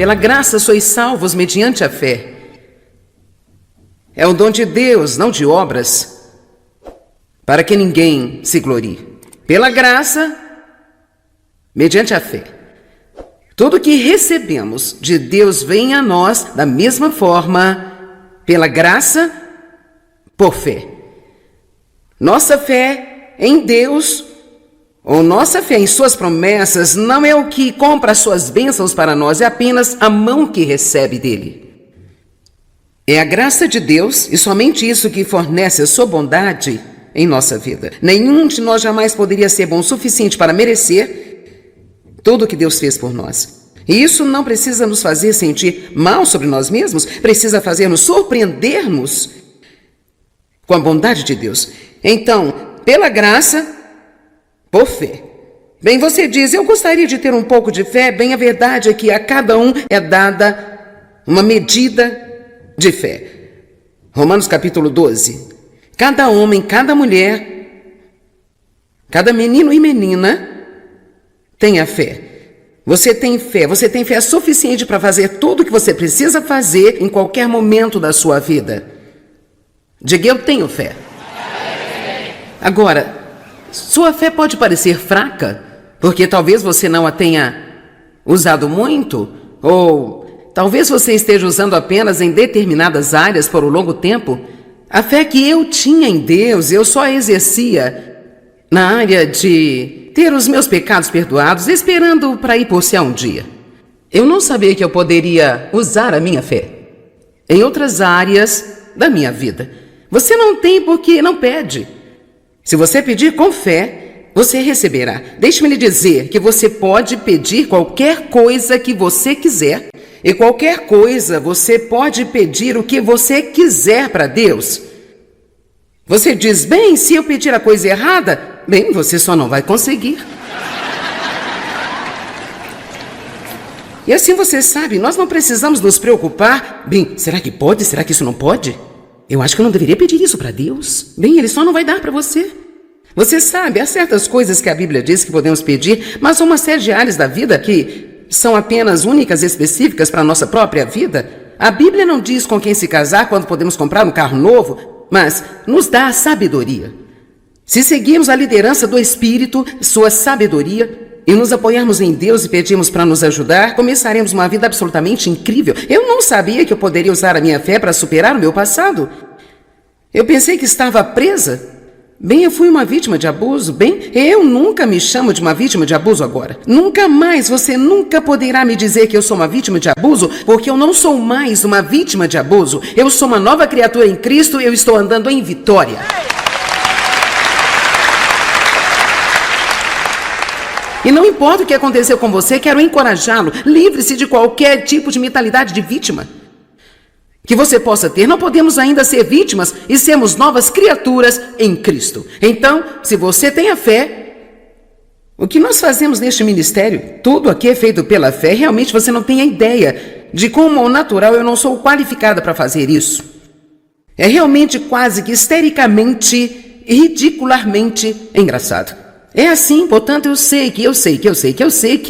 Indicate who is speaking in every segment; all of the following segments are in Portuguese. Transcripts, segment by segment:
Speaker 1: pela graça sois salvos mediante a fé. É o dom de Deus, não de obras, para que ninguém se glorie. Pela graça, mediante a fé. Tudo que recebemos de Deus vem a nós da mesma forma, pela graça, por fé. Nossa fé em Deus, ou nossa fé em suas promessas, não é o que compra as suas bênçãos para nós, é apenas a mão que recebe dele. É a graça de Deus e somente isso que fornece a sua bondade em nossa vida. Nenhum de nós jamais poderia ser bom o suficiente para merecer tudo o que Deus fez por nós. E isso não precisa nos fazer sentir mal sobre nós mesmos, precisa fazer-nos surpreender-nos com a bondade de Deus. Então, pela graça, por fé. Bem, você diz, eu gostaria de ter um pouco de fé. Bem, a verdade é que a cada um é dada uma medida de fé. Romanos capítulo 12. Cada homem, cada mulher, cada menino e menina tem a fé. Você tem fé suficiente para fazer tudo o que você precisa fazer em qualquer momento da sua vida. Diga, eu tenho fé. Agora, sua fé pode parecer fraca, porque talvez você não a tenha usado muito, ou talvez você esteja usando apenas em determinadas áreas por um longo tempo. A fé que eu tinha em Deus, eu só exercia na área de ter os meus pecados perdoados, esperando para ir por céu um dia. Eu não sabia que eu poderia usar a minha fé em outras áreas da minha vida. Você não tem porque não pede. Se você pedir com fé, você receberá. Deixe-me lhe dizer que você pode pedir qualquer coisa que você quiser. E qualquer coisa você pode pedir o que você quiser para Deus. Você diz, bem, se eu pedir a coisa errada, bem, você só não vai conseguir. E assim você sabe, nós não precisamos nos preocupar. Bem, será que pode? Será que isso não pode? Eu acho que eu não deveria pedir isso para Deus. Bem, Ele só não vai dar para você. Você sabe, há certas coisas que a Bíblia diz que podemos pedir, mas há uma série de áreas da vida que são apenas únicas e específicas para a nossa própria vida. A Bíblia não diz com quem se casar, quando podemos comprar um carro novo, mas nos dá a sabedoria. Se seguirmos a liderança do Espírito, sua sabedoria, e nos apoiarmos em Deus e pedirmos para nos ajudar, começaremos uma vida absolutamente incrível. Eu não sabia que eu poderia usar a minha fé para superar o meu passado. Eu pensei que estava presa. Bem, eu fui uma vítima de abuso. Bem, eu nunca me chamo de uma vítima de abuso agora. Nunca mais, você nunca poderá me dizer que eu sou uma vítima de abuso, porque eu não sou mais uma vítima de abuso. Eu sou uma nova criatura em Cristo e eu estou andando em vitória. E não importa o que aconteceu com você, quero encorajá-lo. Livre-se de qualquer tipo de mentalidade de vítima que você possa ter. Não podemos ainda ser vítimas e sermos novas criaturas em Cristo. Então, se você tem a fé, o que nós fazemos neste ministério, tudo aqui é feito pela fé. Realmente você não tem a ideia de como ao natural eu não sou qualificada para fazer isso. É realmente quase que histericamente, ridicularmente engraçado. É assim, portanto, eu sei que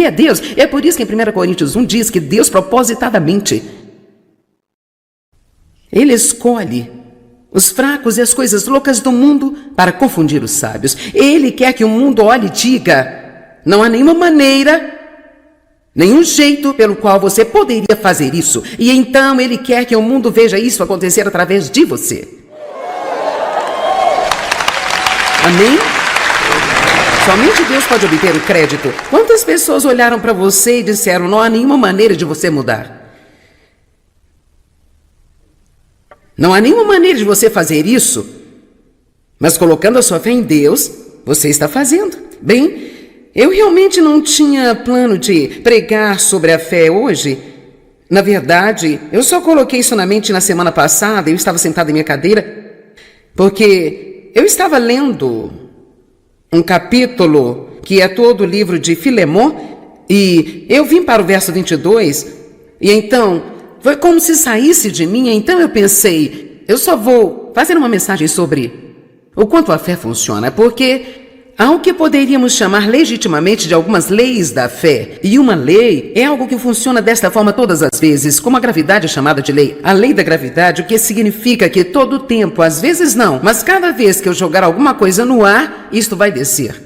Speaker 1: é Deus. É por isso que em 1 Coríntios 1 diz que Deus propositadamente, Ele escolhe os fracos e as coisas loucas do mundo para confundir os sábios. Ele quer que o mundo olhe e diga, não há nenhuma maneira, nenhum jeito pelo qual você poderia fazer isso. E então Ele quer que o mundo veja isso acontecer através de você. Amém? Somente Deus pode obter o crédito. Quantas pessoas olharam para você e disseram, não há nenhuma maneira de você mudar? Não há nenhuma maneira de você fazer isso. Mas colocando a sua fé em Deus, você está fazendo. Bem, eu realmente não tinha plano de pregar sobre a fé hoje. Na verdade, eu só coloquei isso na mente na semana passada. Eu estava sentado em minha cadeira, porque eu estava lendo um capítulo que é todo o livro de Filemon, e eu vim para o verso 22, e então foi como se saísse de mim. Então eu pensei, eu só vou fazer uma mensagem sobre o quanto a fé funciona, porque há o que poderíamos chamar legitimamente de algumas leis da fé. E uma lei é algo que funciona desta forma todas as vezes, como a gravidade é chamada de lei. A lei da gravidade, o que significa que todo o tempo, às vezes não, mas cada vez que eu jogar alguma coisa no ar, isto vai descer.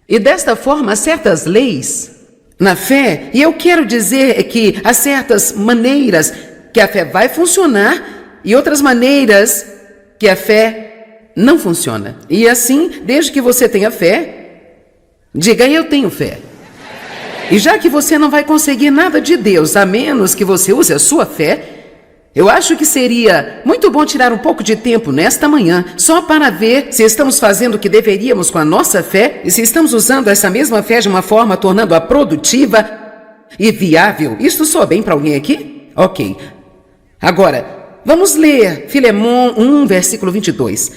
Speaker 1: E desta forma, há certas leis na fé, e eu quero dizer que há certas maneiras que a fé vai funcionar e outras maneiras que a fé não funciona. E assim, desde que você tenha fé, diga: eu tenho fé. E já que você não vai conseguir nada de Deus, a menos que você use a sua fé, eu acho que seria muito bom tirar um pouco de tempo nesta manhã, só para ver se estamos fazendo o que deveríamos com a nossa fé e se estamos usando essa mesma fé de uma forma tornando-a produtiva e viável. Isso soa bem para alguém aqui? Ok. Agora, vamos ler Filemon 1, versículo 22.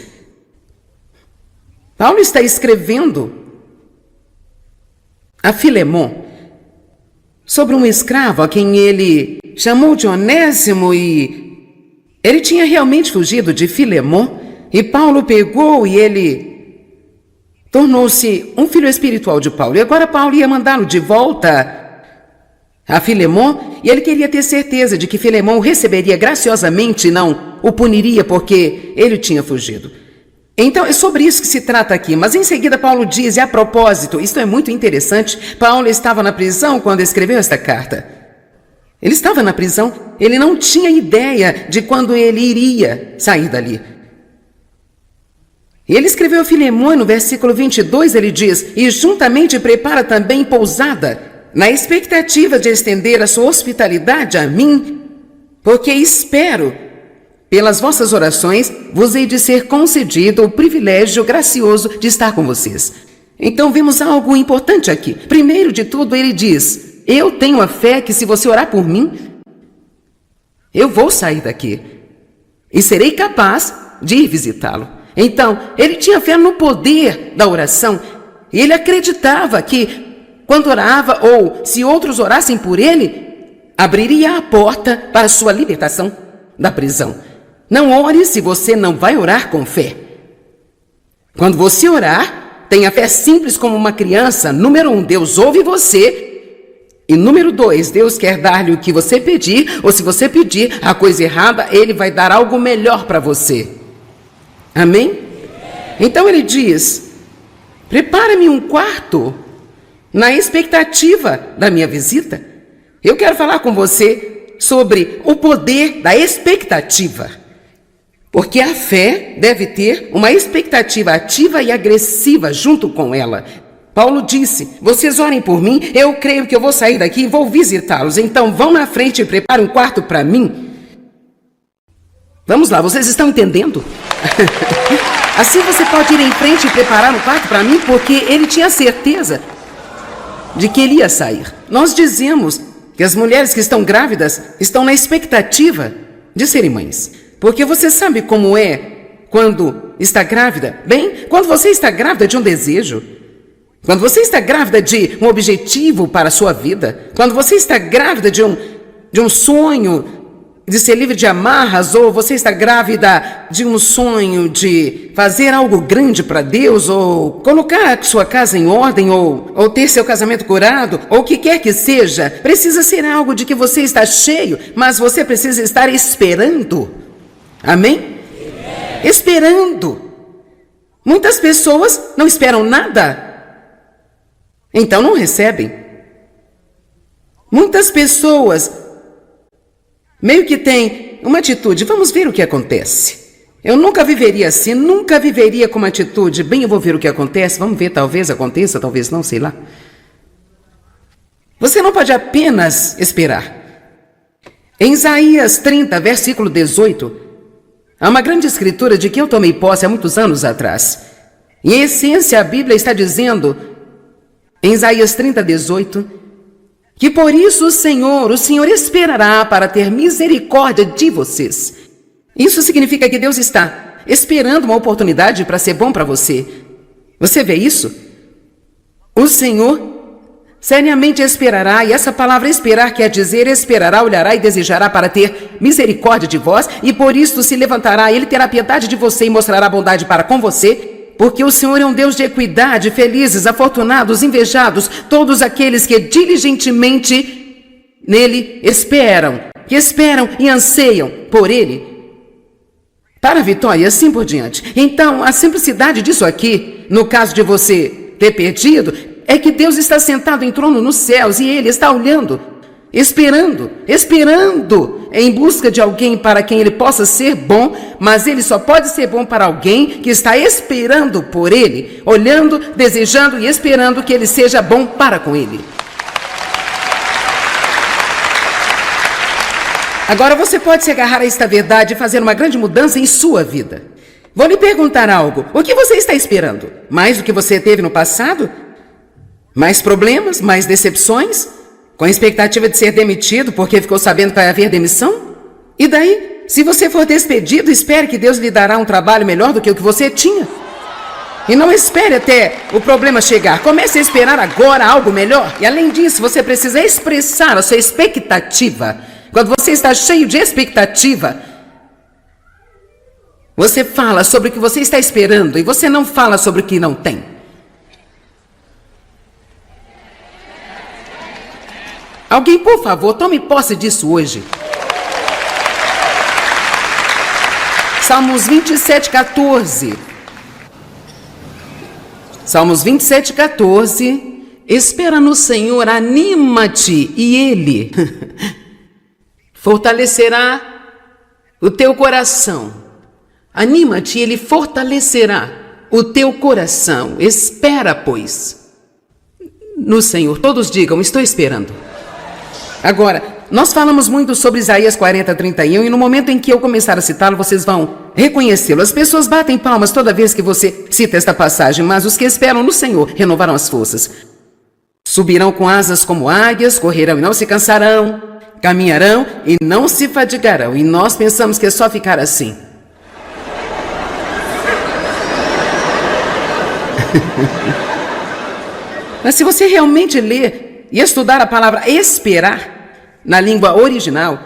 Speaker 1: Paulo está escrevendo a Filemon sobre um escravo a quem ele chamou de Onésimo, e ele tinha realmente fugido de Filemon, e Paulo pegou e ele tornou-se um filho espiritual de Paulo. E agora Paulo ia mandá-lo de volta a Filemon, e ele queria ter certeza de que Filemon o receberia graciosamente e não o puniria porque ele tinha fugido. Então, é sobre isso que se trata aqui. Mas em seguida Paulo diz, e a propósito, isto é muito interessante, Paulo estava na prisão quando escreveu esta carta. Ele estava na prisão, ele não tinha ideia de quando ele iria sair dali. E ele escreveu a Filemon, no versículo 22, ele diz: e juntamente prepara também pousada, na expectativa de estender a sua hospitalidade a mim, porque espero, pelas vossas orações, vos hei de ser concedido o privilégio gracioso de estar com vocês. Então vimos algo importante aqui. Primeiro de tudo, ele diz: eu tenho a fé que se você orar por mim, eu vou sair daqui e serei capaz de ir visitá-lo. Então, ele tinha fé no poder da oração, e ele acreditava que quando orava, ou se outros orassem por ele, abriria a porta para a sua libertação da prisão. Não ore se você não vai orar com fé. Quando você orar, tenha fé simples como uma criança. Número 1, Deus ouve você. E número 2, Deus quer dar-lhe o que você pedir, ou se você pedir a coisa errada, Ele vai dar algo melhor para você. Amém? Então ele diz: prepara-me um quarto na expectativa da minha visita. Eu quero falar com você sobre o poder da expectativa. Porque a fé deve ter uma expectativa ativa e agressiva junto com ela. Paulo disse: vocês orem por mim, eu creio que eu vou sair daqui e vou visitá-los. Então vão na frente e preparem um quarto para mim. Vamos lá, vocês estão entendendo? Assim você pode ir em frente e preparar um quarto para mim, porque ele tinha certeza de que ele ia sair. Nós dizemos que as mulheres que estão grávidas estão na expectativa de serem mães. Porque você sabe como é quando está grávida? Bem, quando você está grávida de um desejo, quando você está grávida de um objetivo para a sua vida, quando você está grávida de um sonho de ser livre de amarras, ou você está grávida de um sonho de fazer algo grande para Deus, ou colocar sua casa em ordem, ou ter seu casamento curado, ou o que quer que seja, precisa ser algo de que você está cheio, mas você precisa estar esperando. Amém? Esperando. Muitas pessoas não esperam nada, então não recebem. Muitas pessoas meio que têm uma atitude: vamos ver o que acontece. Eu nunca viveria assim, nunca viveria com uma atitude: bem, eu vou ver o que acontece, vamos ver, talvez aconteça, talvez não, sei lá. Você não pode apenas esperar. Em Isaías 30, versículo 18, há uma grande escritura de que eu tomei posse há muitos anos atrás. Em essência, a Bíblia está dizendo, em Isaías 30, 18, que por isso o Senhor esperará para ter misericórdia de vocês. Isso significa que Deus está esperando uma oportunidade para ser bom para você. Você vê isso? O Senhor seriamente esperará, e essa palavra esperar quer dizer esperará, olhará e desejará para ter misericórdia de vós, e por isso se levantará, ele terá piedade de você e mostrará bondade para com você, Porque o Senhor é um Deus de equidade, felizes, afortunados, invejados, todos aqueles que diligentemente nele esperam, que esperam e anseiam por ele, para a vitória e assim por diante. Então, a simplicidade disso aqui, no caso de você ter perdido, é que Deus está sentado em trono nos céus e Ele está olhando, esperando em busca de alguém para quem Ele possa ser bom, mas Ele só pode ser bom para alguém que está esperando por Ele, olhando, desejando e esperando que Ele seja bom para com Ele. Agora você pode se agarrar a esta verdade e fazer uma grande mudança em sua vida. Vou lhe perguntar algo. O que você está esperando? Mais do que você teve no passado? Mais problemas? Mais decepções? Com a expectativa de ser demitido porque ficou sabendo que vai haver demissão? E daí? Se você for despedido, espere que Deus lhe dará um trabalho melhor do que o que você tinha. E não espere até o problema chegar. Comece a esperar agora algo melhor. E além disso, você precisa expressar a sua expectativa. Quando você está cheio de expectativa, você fala sobre o que você está esperando e você não fala sobre o que não tem. Alguém, por favor, tome posse disso hoje. Salmos 27:14. Salmos 27:14. Espera no Senhor, anima-te e Ele fortalecerá o teu coração. Anima-te, Ele fortalecerá o teu coração. Espera, pois, no Senhor. Todos digam, estou esperando. Agora, nós falamos muito sobre Isaías 40:31 e no momento em que eu começar a citá-lo, vocês vão reconhecê-lo. As pessoas batem palmas toda vez que você cita esta passagem, mas os que esperam no Senhor renovarão as forças. Subirão com asas como águias, correrão e não se cansarão, caminharão e não se fadigarão. E nós pensamos que é só ficar assim. Mas se você realmente ler e estudar a palavra esperar na língua original,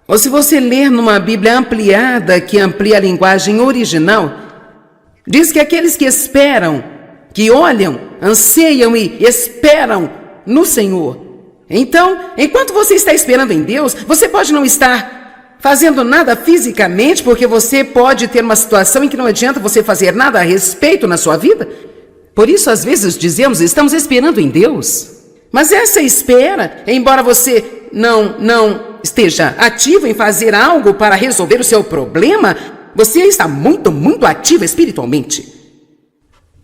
Speaker 1: ou se você ler numa Bíblia ampliada que amplia a linguagem original, diz que aqueles que esperam, que olham, anseiam e esperam no Senhor. Então, enquanto você está esperando em Deus, você pode não estar fazendo nada fisicamente, porque você pode ter uma situação em que não adianta você fazer nada a respeito na sua vida. Por isso, às vezes dizemos, estamos esperando em Deus. Mas essa espera, embora você não esteja ativo em fazer algo para resolver o seu problema, você está muito ativo espiritualmente.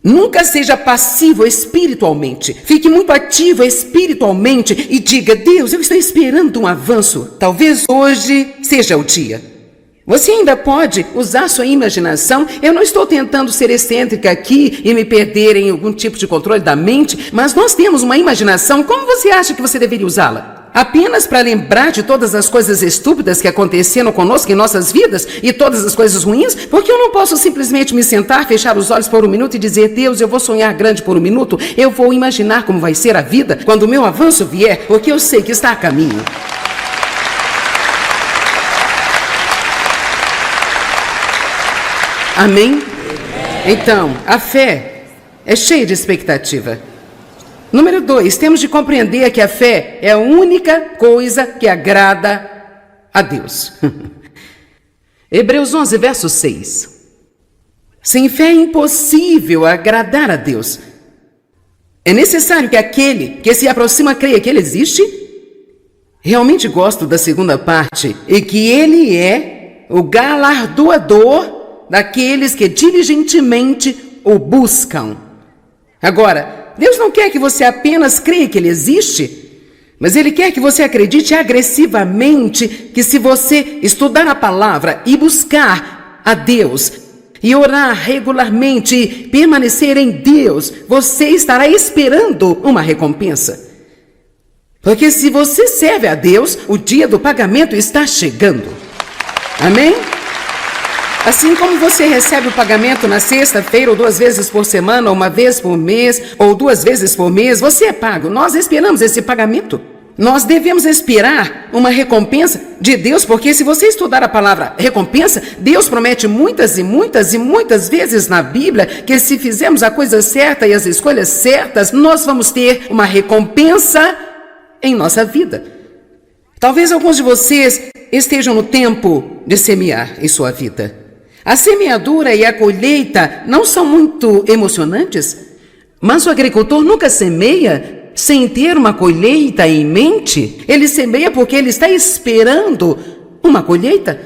Speaker 1: Nunca seja passivo espiritualmente. Fique muito ativo espiritualmente e diga, Deus, eu estou esperando um avanço. Talvez hoje seja o dia. Você ainda pode usar sua imaginação. Eu não estou tentando ser excêntrica aqui e me perder em algum tipo de controle da mente, mas nós temos uma imaginação. Como você acha que você deveria usá-la? Apenas para lembrar de todas as coisas estúpidas que aconteceram conosco em nossas vidas e todas as coisas ruins? Porque eu não posso simplesmente me sentar, fechar os olhos por um minuto e dizer, Deus, eu vou sonhar grande por um minuto, eu vou imaginar como vai ser a vida quando o meu avanço vier, porque eu sei que está a caminho. Amém? Então, a fé é cheia de expectativa. Número 2, temos de compreender que a fé é a única coisa que agrada a Deus. Hebreus 11, verso 6. Sem fé é impossível agradar a Deus. É necessário que aquele que se aproxima creia que Ele existe. Realmente gosto da segunda parte, e que Ele é o galardoador daqueles que diligentemente o buscam. Agora, Deus não quer que você apenas creia que Ele existe, mas Ele quer que você acredite agressivamente que se você estudar a palavra e buscar a Deus e orar regularmente e permanecer em Deus, você estará esperando uma recompensa. Porque se você serve a Deus, o dia do pagamento está chegando. Amém? Assim como você recebe o pagamento na sexta-feira, ou 2 vezes por semana, ou 1 vez por mês, ou 2 vezes por mês, você é pago. Nós esperamos esse pagamento. nós devemos esperar uma recompensa de Deus, porque se você estudar a palavra recompensa, Deus promete muitas e muitas e muitas vezes na Bíblia que se fizermos a coisa certa e as escolhas certas, nós vamos ter uma recompensa em nossa vida. Talvez alguns de vocês estejam no tempo de semear em sua vida. A semeadura e a colheita não são muito emocionantes, mas o agricultor nunca semeia sem ter uma colheita em mente. Ele semeia porque ele está esperando uma colheita.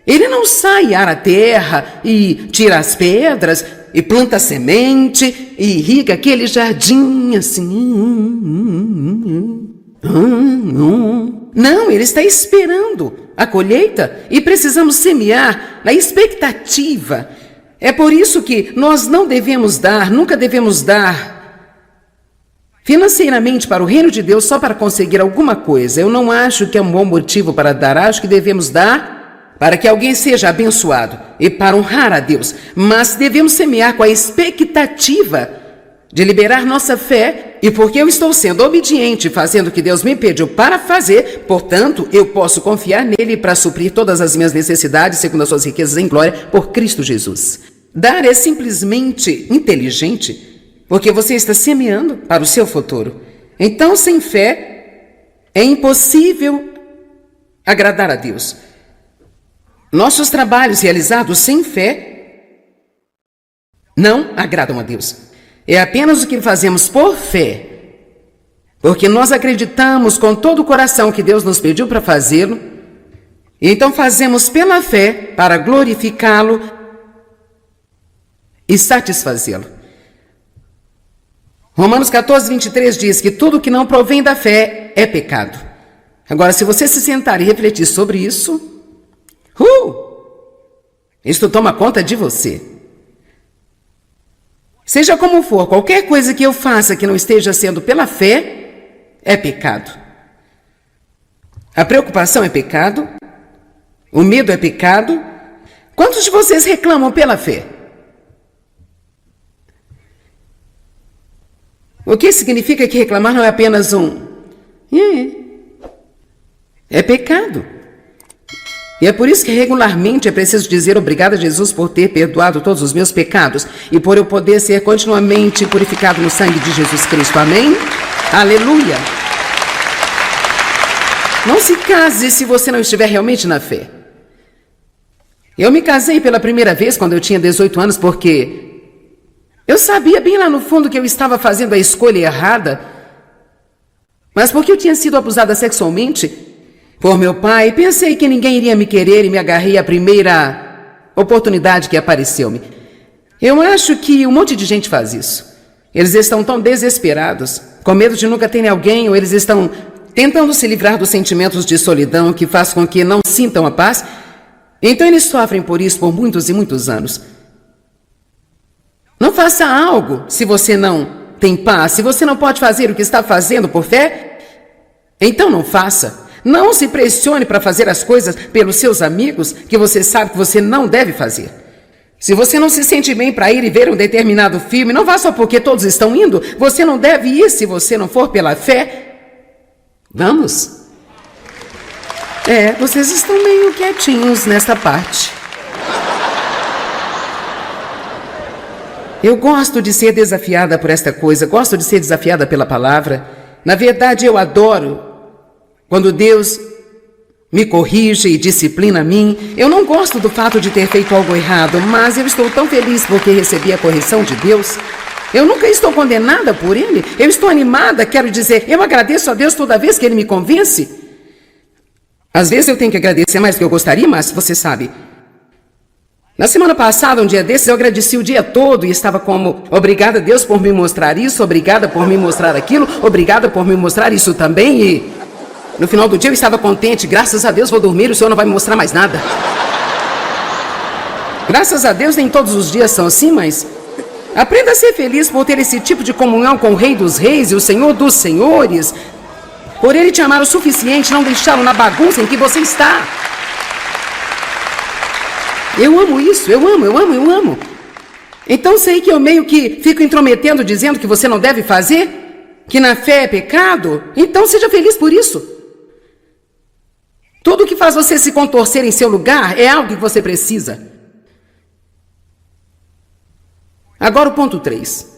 Speaker 1: Ele não sai, ara a terra e tira as pedras e planta a semente e irriga aquele jardim assim. Não, ele está esperando a colheita e precisamos semear na expectativa. É por isso que nós não devemos dar, nunca devemos dar financeiramente para o reino de Deus só para conseguir alguma coisa. Eu não acho que é um bom motivo para dar. Acho que devemos dar para que alguém seja abençoado e para honrar a Deus. Mas devemos semear com a expectativa de liberar nossa fé. E porque eu estou sendo obediente, fazendo o que Deus me pediu para fazer, portanto, eu posso confiar nele para suprir todas as minhas necessidades, segundo as suas riquezas em glória, por Cristo Jesus. Dar é simplesmente inteligente, porque você está semeando para o seu futuro. Então, sem fé, é impossível agradar a Deus. Nossos trabalhos realizados sem fé não agradam a Deus. É apenas o que fazemos por fé, porque nós acreditamos com todo o coração que Deus nos pediu para fazê-lo, então fazemos pela fé para glorificá-lo e satisfazê-lo. Romanos 14, 23 diz que tudo que não provém da fé é pecado. Agora, se você se sentar e refletir sobre isso, isto toma conta de você. Seja como for, qualquer coisa que eu faça que não esteja sendo pela fé é pecado. A preocupação é pecado, o medo é pecado. Quantos de vocês reclamam pela fé? O que significa que reclamar não é apenas é pecado. E é por isso que regularmente é preciso dizer obrigado a Jesus por ter perdoado todos os meus pecados e por eu poder ser continuamente purificado no sangue de Jesus Cristo. Amém? Aleluia! Não se case se você não estiver realmente na fé. Eu me casei pela primeira vez quando eu tinha 18 anos porque eu sabia bem lá no fundo que eu estava fazendo a escolha errada, mas porque eu tinha sido abusada sexualmente por meu pai, pensei que ninguém iria me querer e me agarrei à primeira oportunidade que apareceu-me. Eu acho que um monte de gente faz isso. Eles estão tão desesperados, com medo de nunca terem alguém, ou eles estão tentando se livrar dos sentimentos de solidão que faz com que não sintam a paz. Então eles sofrem por isso por muitos e muitos anos. Não faça algo se você não tem paz, se você não pode fazer o que está fazendo por fé, então não faça. Não se pressione para fazer as coisas pelos seus amigos que você sabe que você não deve fazer. Se você não se sente bem para ir e ver um determinado filme, não vá só porque todos estão indo. Você não deve ir se você não for pela fé. Vamos? Vocês estão meio quietinhos nesta parte. Eu gosto de ser desafiada por esta coisa, gosto de ser desafiada pela palavra. Na verdade, eu adoro quando Deus me corrige e disciplina a mim. Eu não gosto do fato de ter feito algo errado, mas eu estou tão feliz porque recebi a correção de Deus. Eu nunca estou condenada por Ele. Eu estou animada, quero dizer, eu agradeço a Deus toda vez que Ele me convence. Às vezes eu tenho que agradecer mais do que eu gostaria, mas você sabe. Na semana passada, um dia desses, eu agradeci o dia todo e estava como, obrigada Deus por me mostrar isso, obrigada por me mostrar aquilo, obrigada por me mostrar isso também e... no final do dia eu estava contente, graças a Deus vou dormir, o Senhor não vai me mostrar mais nada. Graças a Deus nem todos os dias são assim, mas aprenda a ser feliz por ter esse tipo de comunhão com o Rei dos Reis e o Senhor dos Senhores, por Ele te amar o suficiente, não deixá-lo na bagunça em que você está. Eu amo isso, eu amo. Então sei que eu meio que fico intrometendo, dizendo que você não deve fazer. que na fé é pecado, então seja feliz por isso. Tudo que faz você se contorcer em seu lugar é algo que você precisa. Agora o ponto 3.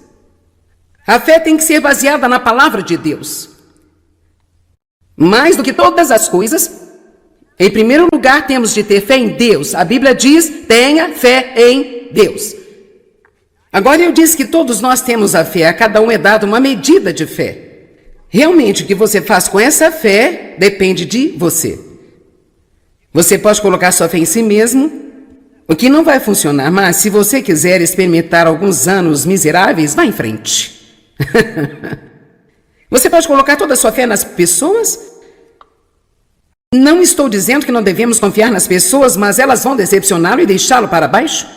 Speaker 1: A fé tem que ser baseada na palavra de Deus. Mais do que todas as coisas, em primeiro lugar temos de ter fé em Deus. A Bíblia diz, tenha fé em Deus. Agora eu disse que todos nós temos a fé, a cada um é dado uma medida de fé. Realmente o que você faz com essa fé depende de você. Você pode colocar sua fé em si mesmo, o que não vai funcionar, mas se você quiser experimentar alguns anos miseráveis, vá em frente. Você pode colocar toda a sua fé nas pessoas? Não estou dizendo que não devemos confiar nas pessoas, mas elas vão decepcioná-lo e deixá-lo para baixo.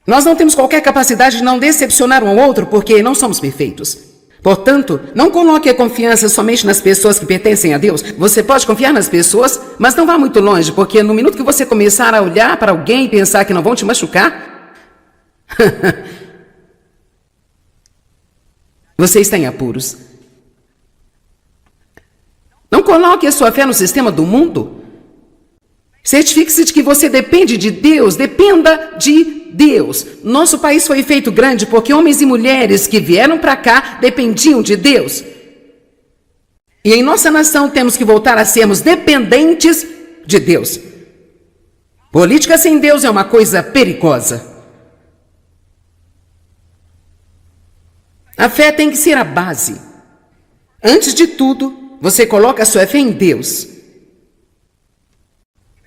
Speaker 1: Nós não temos qualquer capacidade de não decepcionar um ao outro porque não somos perfeitos. Portanto, não coloque a confiança somente nas pessoas que pertencem a Deus. Você pode confiar nas pessoas, mas não vá muito longe, porque no minuto que você começar a olhar para alguém e pensar que não vão te machucar, você está em apuros. Não coloque a sua fé no sistema do mundo. Certifique-se de que você depende de Deus, dependa de Deus. Nosso país foi feito grande porque homens e mulheres que vieram para cá dependiam de Deus. E em nossa nação temos que voltar a sermos dependentes de Deus. Política sem Deus é uma coisa perigosa. A fé tem que ser a base. Antes de tudo, você coloca a sua fé em Deus.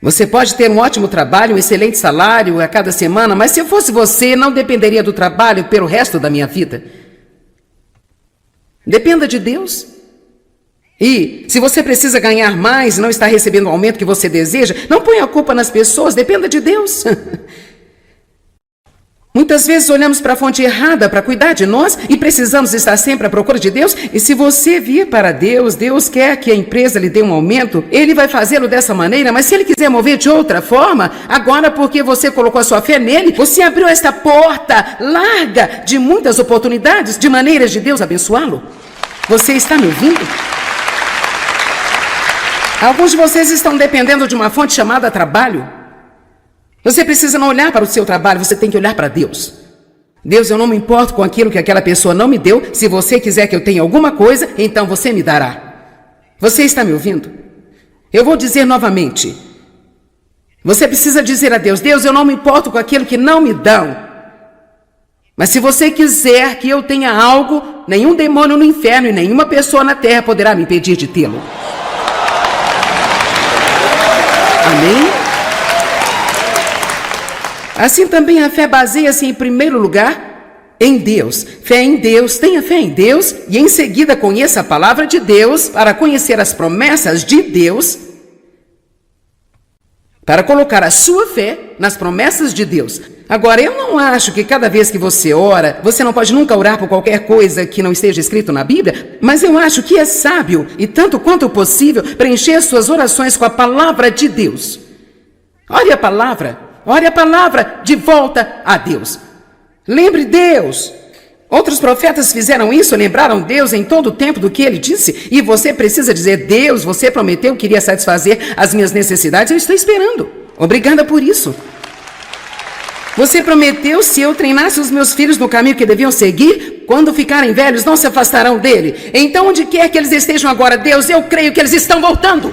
Speaker 1: Você pode ter um ótimo trabalho, um excelente salário a cada semana, mas se eu fosse você, não dependeria do trabalho pelo resto da minha vida. Dependa de Deus. E se você precisa ganhar mais e não está recebendo o aumento que você deseja, não ponha a culpa nas pessoas, dependa de Deus. Muitas vezes olhamos para a fonte errada para cuidar de nós e precisamos estar sempre à procura de Deus. E se você vir para Deus, Deus quer que a empresa lhe dê um aumento, Ele vai fazê-lo dessa maneira, mas se Ele quiser mover de outra forma, agora porque você colocou a sua fé nele, você abriu esta porta larga de muitas oportunidades, de maneiras de Deus abençoá-lo. Você está me ouvindo? Alguns de vocês estão dependendo de uma fonte chamada trabalho. Você precisa não olhar para o seu trabalho, você tem que olhar para Deus. Deus, eu não me importo com aquilo que aquela pessoa não me deu. Se você quiser que eu tenha alguma coisa, então você me dará. Você está me ouvindo? Eu vou dizer novamente. Você precisa dizer a Deus, Deus, eu não me importo com aquilo que não me dão. Mas se você quiser que eu tenha algo, nenhum demônio no inferno e nenhuma pessoa na terra poderá me impedir de tê-lo. Amém? Assim também a fé baseia-se em primeiro lugar em Deus. Fé em Deus, tenha fé em Deus e em seguida conheça a palavra de Deus para conhecer as promessas de Deus, para colocar a sua fé nas promessas de Deus. Agora, eu não acho que cada vez que você ora, você não pode nunca orar por qualquer coisa que não esteja escrito na Bíblia, mas eu acho que é sábio e tanto quanto possível preencher suas orações com a palavra de Deus. Ore a palavra de volta a Deus. Lembre Deus. Outros profetas fizeram isso, lembraram Deus em todo o tempo do que ele disse. E você precisa dizer, Deus, você prometeu que iria satisfazer as minhas necessidades, eu estou esperando. Obrigada por isso. Você prometeu, se eu treinasse os meus filhos no caminho que deviam seguir, quando ficarem velhos não se afastarão dele. Então onde quer que eles estejam agora, Deus, eu creio que eles estão voltando.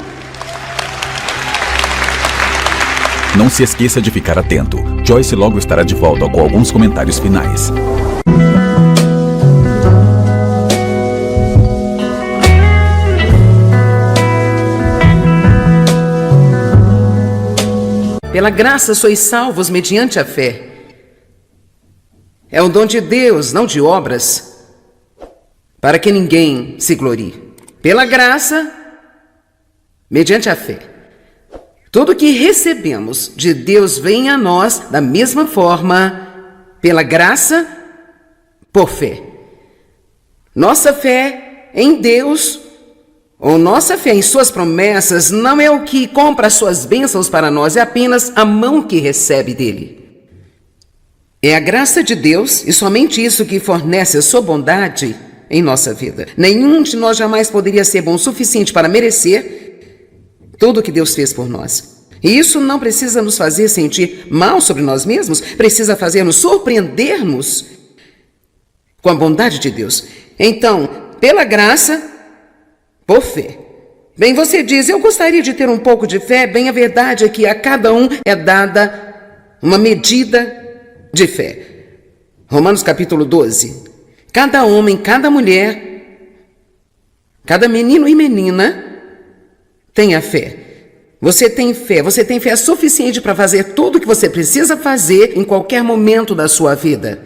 Speaker 2: Não se esqueça de ficar atento. Joyce logo estará de volta com alguns comentários finais.
Speaker 1: Pela graça sois salvos mediante a fé. É o dom de Deus, não de obras, para que ninguém se glorie. Pela graça, mediante a fé. Tudo que recebemos de Deus vem a nós da mesma forma, pela graça, por fé. Nossa fé em Deus, ou nossa fé em suas promessas, não é o que compra suas bênçãos para nós, é apenas a mão que recebe dele. É a graça de Deus, e somente isso que fornece a sua bondade, em nossa vida. Nenhum de nós jamais poderia ser bom o suficiente para merecer tudo o que Deus fez por nós. E isso não precisa nos fazer sentir mal sobre nós mesmos, precisa fazer-nos surpreender-nos com a bondade de Deus. Então, pela graça, por fé. Bem, você diz, eu gostaria de ter um pouco de fé. Bem, a verdade é que a cada um é dada uma medida de fé. Romanos capítulo 12. Cada homem, cada mulher, cada menino e menina tem a fé. Você tem fé suficiente para fazer tudo o que você precisa fazer em qualquer momento da sua vida.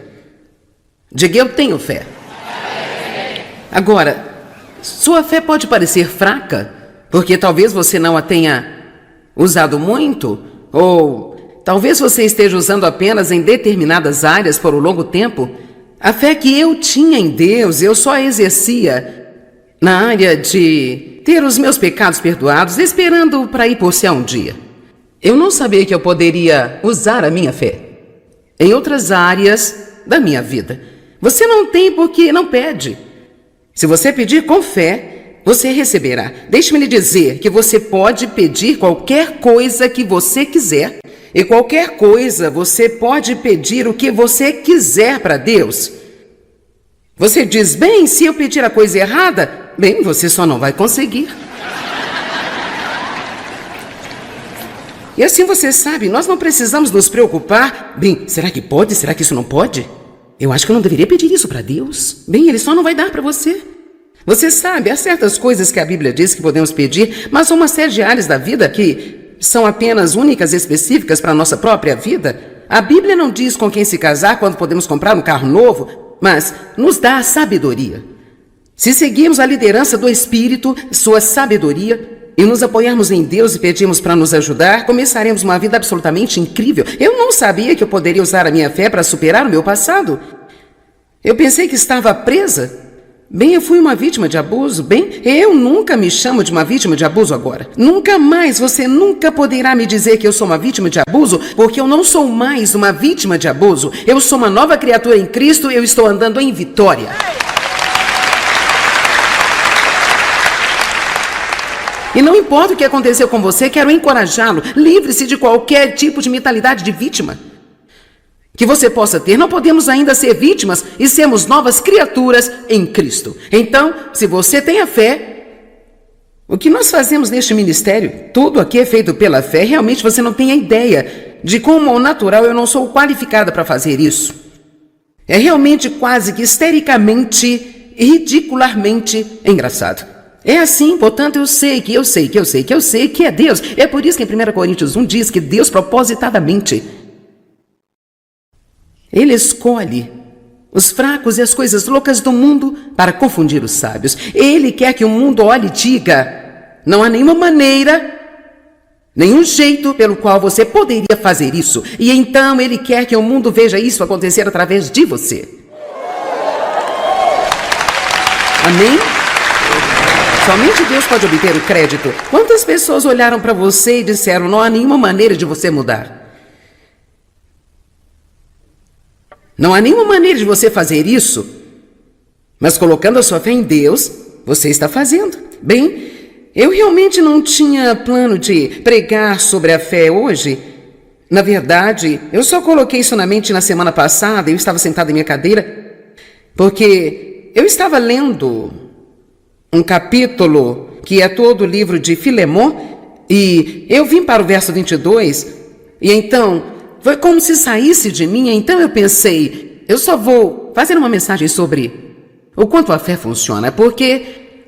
Speaker 1: Diga, eu tenho fé. Agora, sua fé pode parecer fraca, porque talvez você não a tenha usado muito, ou talvez você esteja usando apenas em determinadas áreas por um longo tempo. A fé que eu tinha em Deus, eu só exercia na área de ter os meus pecados perdoados, esperando para ir por céu um dia. Eu não sabia que eu poderia usar a minha fé em outras áreas da minha vida. Você não tem porque não pede. Se você pedir com fé, você receberá. Deixe-me lhe dizer que você pode pedir qualquer coisa que você quiser. E qualquer coisa você pode pedir o que você quiser para Deus. Você diz, bem, se eu pedir a coisa errada, bem, você só não vai conseguir. E assim você sabe, nós não precisamos nos preocupar. Bem, será que pode? Será que isso não pode? Eu acho que eu não deveria pedir isso para Deus. Bem, Ele só não vai dar para você. Você sabe, há certas coisas que a Bíblia diz que podemos pedir, mas há uma série de áreas da vida que são apenas únicas e específicas para a nossa própria vida. A Bíblia não diz com quem se casar quando podemos comprar um carro novo, mas nos dá a sabedoria. Se seguirmos a liderança do Espírito, sua sabedoria, e nos apoiarmos em Deus e pedirmos para nos ajudar, começaremos uma vida absolutamente incrível. Eu não sabia que eu poderia usar a minha fé para superar o meu passado. Eu pensei que estava presa. Bem, eu fui uma vítima de abuso. Bem, eu nunca me chamo de uma vítima de abuso agora. Nunca mais, você nunca poderá me dizer que eu sou uma vítima de abuso, porque eu não sou mais uma vítima de abuso. Eu sou uma nova criatura em Cristo, eu estou andando em vitória. E não importa o que aconteceu com você, quero encorajá-lo. Livre-se de qualquer tipo de mentalidade de vítima que você possa ter. Não podemos ainda ser vítimas e sermos novas criaturas em Cristo. Então, se você tem a fé, o que nós fazemos neste ministério, tudo aqui é feito pela fé. Realmente você não tem a ideia de como ao natural eu não sou qualificada para fazer isso. É realmente quase que histericamente, ridicularmente engraçado. É assim, portanto, eu sei que é Deus. É por isso que em 1 Coríntios 1 diz que Deus propositadamente Ele escolhe os fracos e as coisas loucas do mundo para confundir os sábios. Ele quer que o mundo olhe e diga, não há nenhuma maneira, nenhum jeito pelo qual você poderia fazer isso. E então Ele quer que o mundo veja isso acontecer através de você. Amém? Somente Deus pode obter o crédito. Quantas pessoas olharam para você e disseram, não há nenhuma maneira de você mudar? Não há nenhuma maneira de você fazer isso, mas colocando a sua fé em Deus, você está fazendo. Bem, eu realmente não tinha plano de pregar sobre a fé hoje. Na verdade, eu só coloquei isso na mente na semana passada. Eu estava sentado em minha cadeira, porque eu estava lendo um capítulo que é todo o livro de Filemon, e eu vim para o verso 22, e então foi como se saísse de mim. Então eu pensei, eu só vou fazer uma mensagem sobre o quanto a fé funciona, porque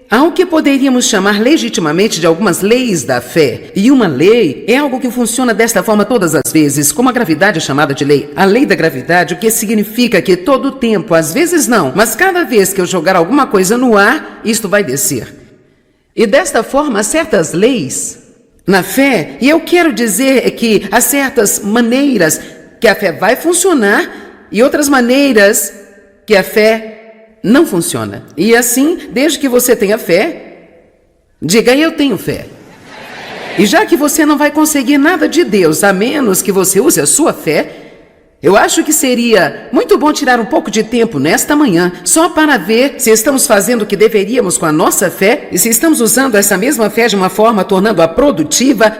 Speaker 1: há o que poderíamos chamar legitimamente de algumas leis da fé. E uma lei é algo que funciona desta forma todas as vezes, como a gravidade é chamada de lei. A lei da gravidade, o que significa que todo o tempo, às vezes não, mas cada vez que eu jogar alguma coisa no ar, isto vai descer. E desta forma, certas leis na fé, e eu quero dizer que há certas maneiras que a fé vai funcionar e outras maneiras que a fé não funciona. E assim, desde que você tenha fé, diga, eu tenho fé. E já que você não vai conseguir nada de Deus, a menos que você use a sua fé, Eu acho que seria muito bom tirar um pouco de tempo nesta manhã, só para ver se estamos fazendo o que deveríamos com a nossa fé e se estamos usando essa mesma fé de uma forma tornando-a produtiva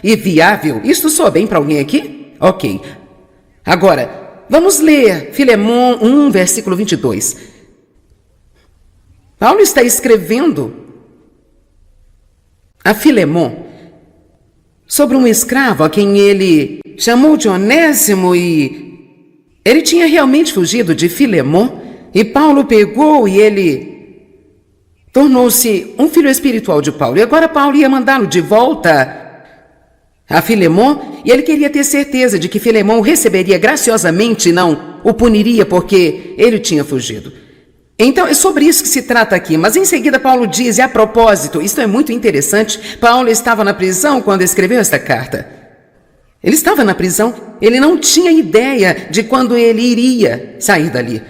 Speaker 1: e viável. Isto soa bem para alguém aqui? Ok. Agora, vamos ler Filemon 1, versículo 22. Paulo está escrevendo a Filemon sobre um escravo a quem ele chamou de Onésimo, e ele tinha realmente fugido de Filemon, e Paulo pegou e ele tornou-se um filho espiritual de Paulo. E agora Paulo ia mandá-lo de volta a Filemon, e ele queria ter certeza de que Filemon o receberia graciosamente e não o puniria porque ele tinha fugido. Então, é sobre isso que se trata aqui, mas em seguida Paulo diz, e a propósito, isto é muito interessante, Paulo estava na prisão quando escreveu esta carta. Ele estava na prisão, ele não tinha ideia de quando ele iria sair dali.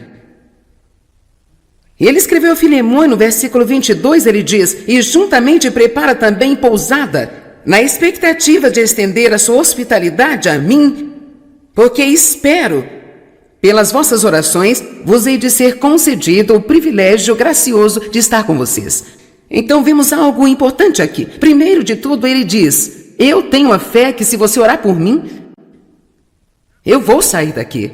Speaker 1: E ele escreveu a Filemon, e no versículo 22 ele diz, e juntamente prepara também pousada, na expectativa de estender a sua hospitalidade a mim, porque espero, pelas vossas orações, vos hei de ser concedido o privilégio gracioso de estar com vocês. Então vemos algo importante aqui. Primeiro de tudo, ele diz, eu tenho a fé que se você orar por mim, eu vou sair daqui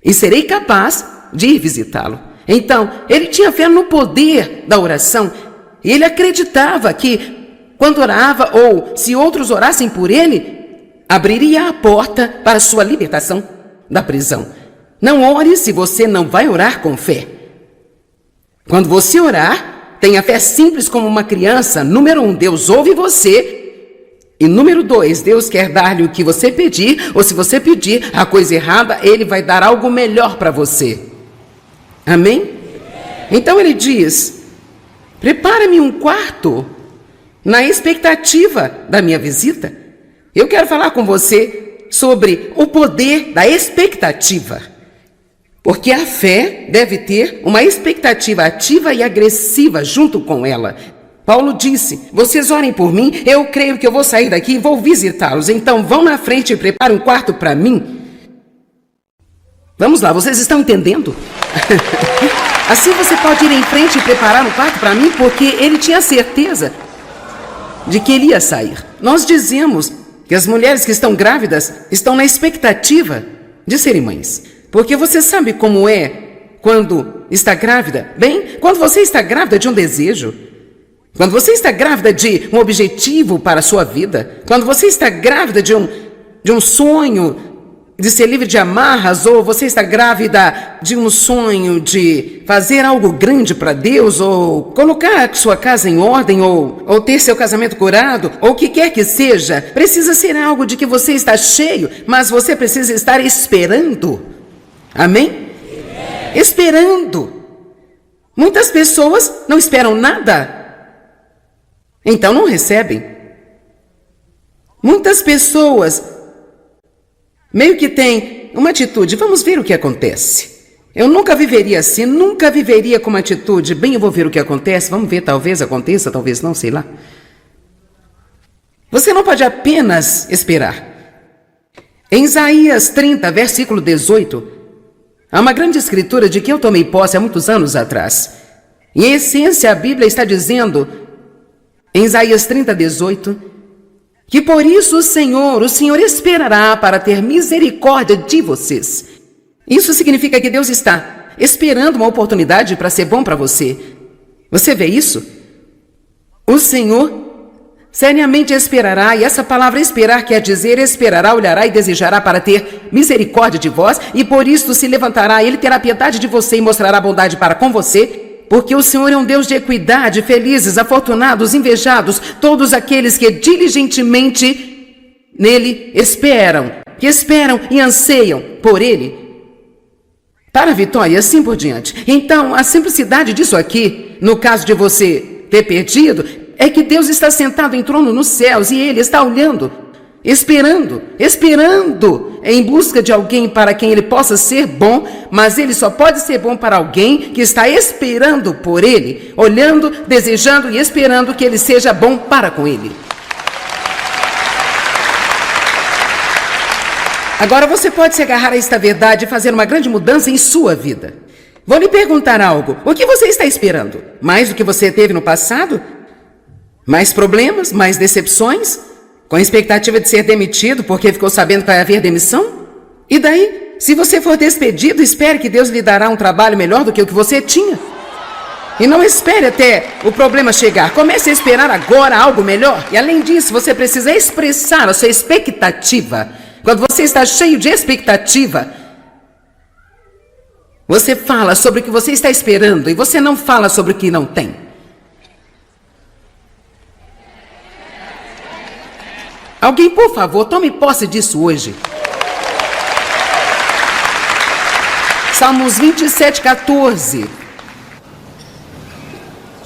Speaker 1: e serei capaz de ir visitá-lo. Então, ele tinha fé no poder da oração e ele acreditava que quando orava ou se outros orassem por ele, abriria a porta para sua libertação da prisão. Não ore se você não vai orar com fé. Quando você orar, tenha fé simples como uma criança. Número 1, Deus ouve você. E número 2, Deus quer dar-lhe o que você pedir, ou se você pedir a coisa errada, Ele vai dar algo melhor para você. Amém? Então ele diz, prepara-me um quarto na expectativa da minha visita. Eu quero falar com você sobre o poder da expectativa. Porque a fé deve ter uma expectativa ativa e agressiva junto com ela. Paulo disse, vocês orem por mim, eu creio que eu vou sair daqui e vou visitá-los. Então vão na frente e preparem um quarto para mim. Vamos lá, vocês estão entendendo? Assim você pode ir em frente e preparar um quarto para mim, porque ele tinha certeza de que ele ia sair. Nós dizemos que as mulheres que estão grávidas estão na expectativa de serem mães. Porque você sabe como é quando está grávida? Bem, quando você está grávida de um desejo, quando você está grávida de um objetivo para a sua vida, quando você está grávida de um sonho de ser livre de amarras, ou você está grávida de um sonho de fazer algo grande para Deus, ou colocar sua casa em ordem, ou ter seu casamento curado, ou o que quer que seja, precisa ser algo de que você está cheio, mas você precisa estar esperando. Amém? Esperando. Muitas pessoas não esperam nada, então não recebem. Muitas pessoas meio que têm uma atitude, vamos ver o que acontece. Eu nunca viveria assim, nunca viveria com uma atitude, bem, eu vou ver o que acontece, vamos ver, talvez aconteça, talvez não, sei lá. Você não pode apenas esperar. Em Isaías 30, versículo 18, há uma grande escritura de que eu tomei posse há muitos anos atrás. E em essência a Bíblia está dizendo, em Isaías 30, 18, que por isso o Senhor esperará para ter misericórdia de vocês. Isso significa que Deus está esperando uma oportunidade para ser bom para você. Você vê isso? O Senhor seriamente esperará, e essa palavra esperar quer dizer esperará, olhará e desejará para ter misericórdia de vós, e por isso se levantará, ele terá piedade de você e mostrará bondade para com você, porque o Senhor é um Deus de equidade, felizes, afortunados, invejados, todos aqueles que diligentemente nele esperam, que esperam e anseiam por ele, para a vitória e assim por diante. Então, a simplicidade disso aqui, no caso de você ter perdido, é que Deus está sentado em trono nos céus e Ele está olhando, esperando em busca de alguém para quem Ele possa ser bom, mas Ele só pode ser bom para alguém que está esperando por Ele, olhando, desejando e esperando que Ele seja bom para com Ele. Agora você pode se agarrar a esta verdade e fazer uma grande mudança em sua vida. Vou lhe perguntar algo. O que você está esperando? Mais do que você teve no passado? Mais problemas? Mais decepções? Com a expectativa de ser demitido porque ficou sabendo que vai haver demissão? E daí? Se você for despedido, espere que Deus lhe dará um trabalho melhor do que o que você tinha. E não espere até o problema chegar. Comece a esperar agora algo melhor. E além disso, você precisa expressar a sua expectativa. Quando você está cheio de expectativa, você fala sobre o que você está esperando e você não fala sobre o que não tem. Alguém, por favor, tome posse disso hoje. Salmos 27:14.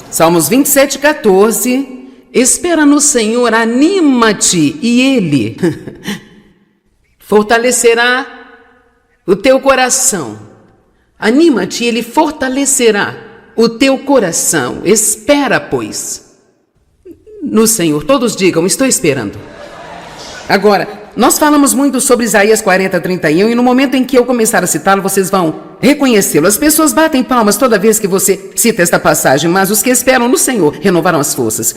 Speaker 1: Salmos 27:14. Espera no Senhor, anima-te, e Ele fortalecerá o teu coração. Anima-te, Ele fortalecerá o teu coração. Espera, pois, no Senhor. Todos digam, estou esperando. Agora, nós falamos muito sobre Isaías 40:31 e no momento em que eu começar a citá-lo, vocês vão reconhecê-lo. As pessoas batem palmas toda vez que você cita esta passagem, mas os que esperam no Senhor renovarão as forças.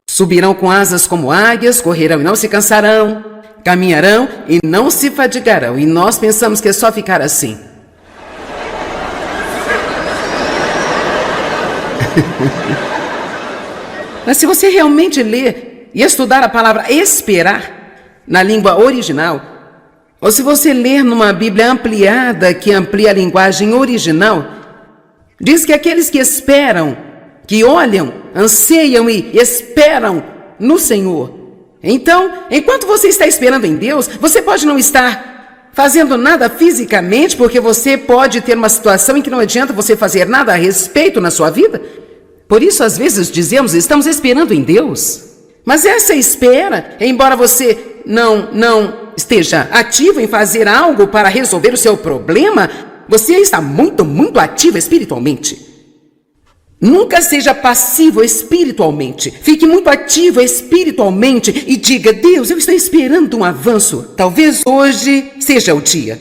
Speaker 1: Subirão com asas como águias, correrão e não se cansarão, caminharão e não se fadigarão. E nós pensamos que é só ficar assim. Mas se você realmente ler e estudar a palavra esperar na língua original, ou se você ler numa Bíblia ampliada que amplia a linguagem original, diz que aqueles que esperam, que olham, anseiam e esperam no Senhor. Então, enquanto você está esperando em Deus, você pode não estar fazendo nada fisicamente, porque você pode ter uma situação em que não adianta você fazer nada a respeito na sua vida. Por isso, às vezes dizemos, estamos esperando em Deus. Mas essa espera, embora você não esteja ativo em fazer algo para resolver o seu problema, você está muito ativo espiritualmente. Nunca seja passivo espiritualmente. Fique muito ativo espiritualmente e diga, Deus, eu estou esperando um avanço. Talvez hoje seja o dia.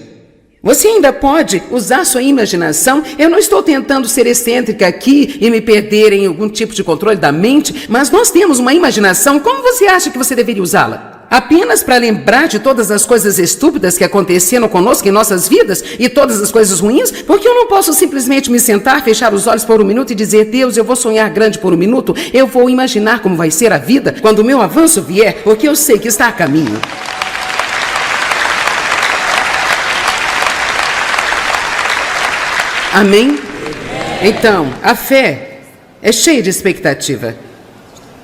Speaker 1: Você ainda pode usar sua imaginação. Eu não estou tentando ser excêntrica aqui e me perder em algum tipo de controle da mente, mas nós temos uma imaginação. Como você acha que você deveria usá-la? Apenas para lembrar de todas as coisas estúpidas que aconteceram conosco em nossas vidas e todas as coisas ruins? Porque eu não posso simplesmente me sentar, fechar os olhos por um minuto e dizer, Deus, eu vou sonhar grande por um minuto. Eu vou imaginar como vai ser a vida quando o meu avanço vier, porque eu sei que está a caminho. Amém? Então, a fé é cheia de expectativa.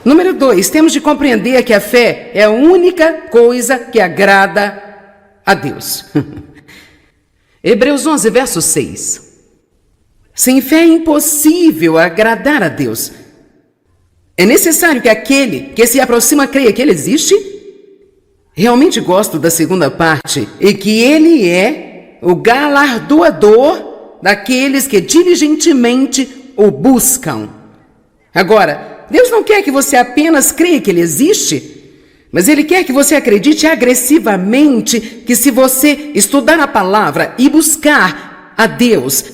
Speaker 1: Número 2, temos de compreender que a fé é a única coisa que agrada a Deus. Hebreus 11, verso 6. Sem fé é impossível agradar a Deus. É necessário que aquele que se aproxima creia que Ele existe. Realmente gosto da segunda parte, e que Ele é o galardoador daqueles que diligentemente o buscam. Agora, Deus não quer que você apenas creia que Ele existe, mas Ele quer que você acredite agressivamente que se você estudar a palavra e buscar a Deus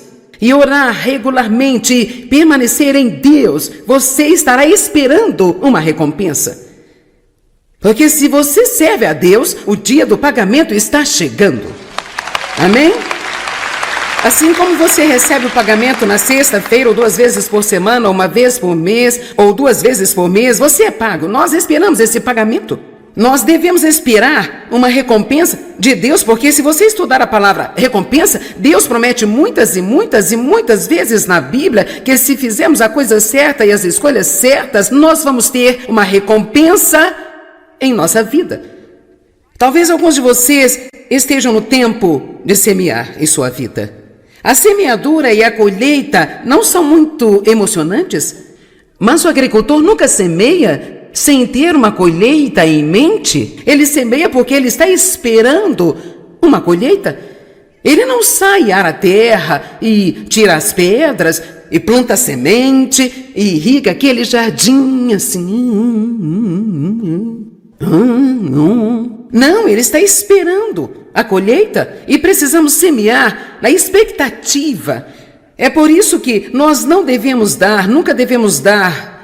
Speaker 1: e orar regularmente e permanecer em Deus, você estará esperando uma recompensa. Porque se você serve a Deus, o dia do pagamento está chegando. Amém? Assim como você recebe o pagamento na sexta-feira, ou 2 vezes por semana, ou 1 vez por mês, ou 2 vezes por mês, você é pago. Nós esperamos esse pagamento. Nós devemos esperar uma recompensa de Deus, porque se você estudar a palavra recompensa, Deus promete muitas e muitas e muitas vezes na Bíblia que se fizermos a coisa certa e as escolhas certas, nós vamos ter uma recompensa em nossa vida. Talvez alguns de vocês estejam no tempo de semear em sua vida. A semeadura e a colheita não são muito emocionantes, mas o agricultor nunca semeia sem ter uma colheita em mente. Ele semeia porque ele está esperando uma colheita. Ele não sai ara a terra e tira as pedras e planta a semente e irriga aquele jardim assim. Não, ele está esperando. a colheita e precisamos semear na expectativa. É por isso que nós não devemos dar, nunca devemos dar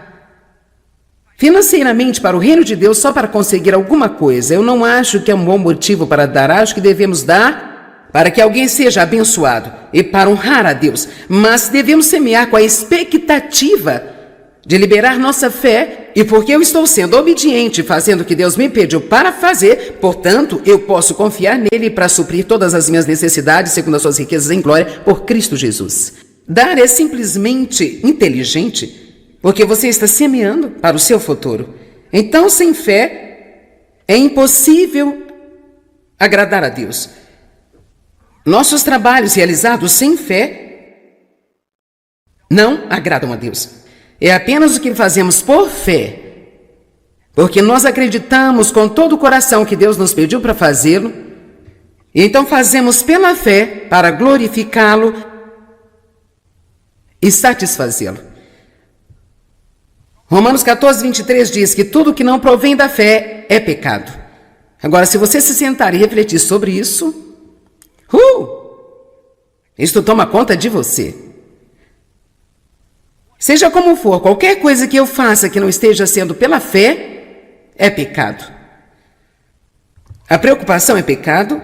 Speaker 1: financeiramente para o reino de Deus só para conseguir alguma coisa. Eu não acho que é um bom motivo para dar. Acho que devemos dar para que alguém seja abençoado e para honrar a Deus. Mas devemos semear com a expectativa de liberar nossa fé. E porque eu estou sendo obediente, fazendo o que Deus me pediu para fazer, portanto, eu posso confiar nele para suprir todas as minhas necessidades segundo as suas riquezas em glória por Cristo Jesus. Dar é simplesmente inteligente, porque você está semeando para o seu futuro. Então, sem fé, é impossível agradar a Deus. Nossos trabalhos realizados sem fé não agradam a Deus. É apenas o que fazemos por fé, porque nós acreditamos com todo o coração que Deus nos pediu para fazê-lo, e então fazemos pela fé para glorificá-lo e satisfazê-lo. Romanos 14, 23 diz que tudo que não provém da fé é pecado. Agora, se você se sentar e refletir sobre isso, isto toma conta de você. Seja como for, qualquer coisa que eu faça que não esteja sendo pela fé é pecado. A preocupação é pecado,